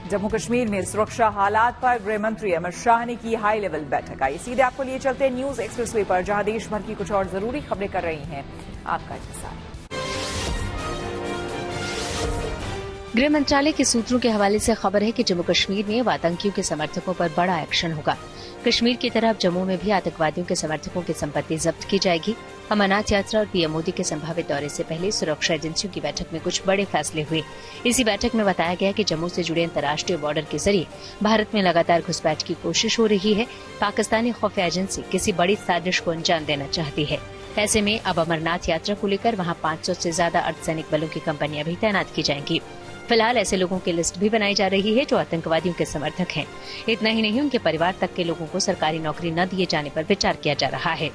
जम्मू कश्मीर में सुरक्षा हालात पर गृह मंत्री अमित शाह ने की हाई लेवल बैठक। आई सीधे आपको लिए चलते हैं न्यूज एक्सप्रेसवे पर, जहां देश भर की कुछ और जरूरी खबरें कर रही हैं आपका इंतजार। गृह मंत्रालय के सूत्रों के हवाले से खबर है कि जम्मू कश्मीर में अब आतंकियों के समर्थकों पर बड़ा एक्शन होगा। कश्मीर की तरह अब जम्मू में भी आतंकवादियों के समर्थकों की संपत्ति जब्त की जाएगी। अमरनाथ यात्रा और पीएम मोदी के संभावित दौरे से पहले सुरक्षा एजेंसियों की बैठक में कुछ बड़े फैसले हुए। इसी बैठक में बताया गया कि जम्मू से जुड़े अंतर्राष्ट्रीय बॉर्डर के जरिए भारत में लगातार घुसपैठ की कोशिश हो रही है। पाकिस्तानी खुफिया एजेंसी किसी बड़ी साजिश को अंजाम देना चाहती है। ऐसे में अब अमरनाथ यात्रा को लेकर वहाँ 500 से ज्यादा अर्धसैनिक बलों की कंपनियां भी तैनात की जाएंगी। फिलहाल ऐसे लोगों की लिस्ट भी बनाई जा रही है जो आतंकवादियों के समर्थक हैं। इतना ही नहीं, उनके परिवार तक के लोगों को सरकारी नौकरी न दिए जाने पर विचार किया जा रहा है।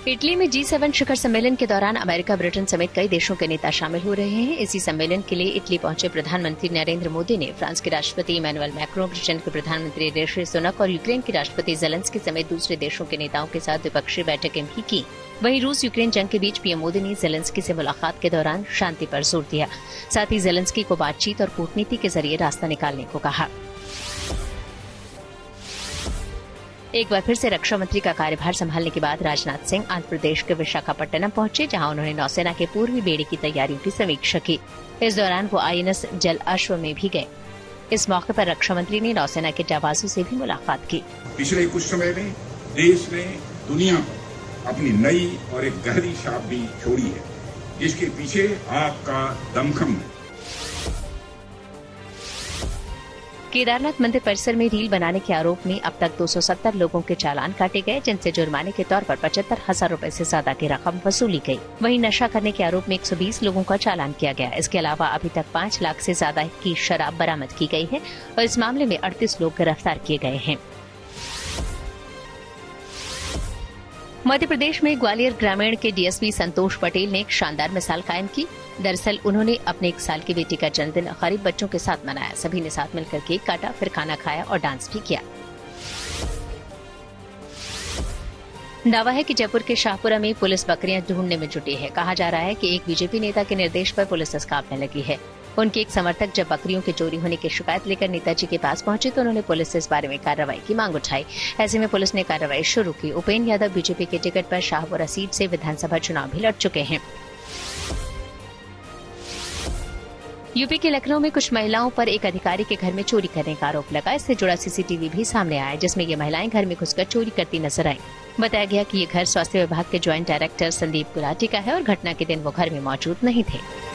इटली में G7 शिखर सम्मेलन के दौरान अमेरिका, ब्रिटेन समेत कई देशों के नेता शामिल हो रहे हैं। इसी सम्मेलन के लिए इटली पहुंचे प्रधानमंत्री नरेंद्र मोदी ने फ्रांस के राष्ट्रपति इमैनुअल मैक्रों, ब्रिटेन के प्रधानमंत्री ऋषि सुनक और यूक्रेन के राष्ट्रपति जेलेंस्की समेत दूसरे देशों के नेताओं के साथ द्विपक्षीय बैठकें भी की। वहीं रूस यूक्रेन जंग के बीच पीएम मोदी ने जेलेंस्की से मुलाकात के दौरान शांति पर जोर दिया। साथ ही जेलेंस्की को बातचीत और कूटनीति के जरिए रास्ता निकालने को कहा। एक बार फिर से रक्षा मंत्री का कार्यभार संभालने के बाद राजनाथ सिंह आंध्र प्रदेश के विशाखापट्टनम पहुंचे, जहां उन्होंने नौसेना के पूर्वी बेड़े की तैयारियों की समीक्षा की। इस दौरान वो INS जल अश्व में भी गए। इस मौके पर रक्षा मंत्री ने नौसेना के जाबाजों से भी मुलाकात की। पिछले कुछ समय में देश ने दुनिया पर अपनी नई और एक गहरी छाप भी छोड़ी है, जिसके पीछे आपका दमखम है। केदारनाथ मंदिर परिसर में रील बनाने के आरोप में अब तक 270 लोगों के चालान काटे गए, जिनसे जुर्माने के तौर पर 75,000 रूपए से ज्यादा की रकम वसूली गई। वहीं नशा करने के आरोप में 120 लोगों का चालान किया गया। इसके अलावा अभी तक 5 लाख से ज्यादा की शराब बरामद की गई है और इस मामले में 38 लोग गिरफ्तार किए गए हैं। मध्य प्रदेश में ग्वालियर ग्रामीण के डीएसपी संतोष पटेल ने एक शानदार मिसाल कायम की। दरअसल उन्होंने अपने 1 साल की बेटी का जन्मदिन गरीब बच्चों के साथ मनाया। सभी ने साथ मिलकर केक काटा, फिर खाना खाया और डांस भी किया। दावा है कि जयपुर के शाहपुरा में पुलिस बकरियां ढूंढने में जुटी है। कहा जा रहा है कि एक बीजेपी नेता के निर्देश पर पुलिस इस काम में लगी है। उनके एक समर्थक जब बकरियों के चोरी होने की शिकायत लेकर नेताजी के पास पहुंचे तो उन्होंने पुलिस से इस बारे में कार्रवाई की मांग उठाई। ऐसे में पुलिस ने कार्रवाई शुरू की। उपेन्द्र यादव बीजेपी के टिकट पर शाहपुरा सीट से विधानसभा चुनाव भी लड़ चुके हैं। यूपी के लखनऊ में कुछ महिलाओं पर एक अधिकारी के घर में चोरी करने का आरोप लगा। इससे जुड़ा CCTV भी सामने आया, जिसमें ये महिलाएं घर में घुसकर चोरी करती नजर आईं। बताया गया कि ये घर स्वास्थ्य विभाग के ज्वाइंट डायरेक्टर संदीप गुलाटी का है और घटना के दिन वो घर में मौजूद नहीं थे।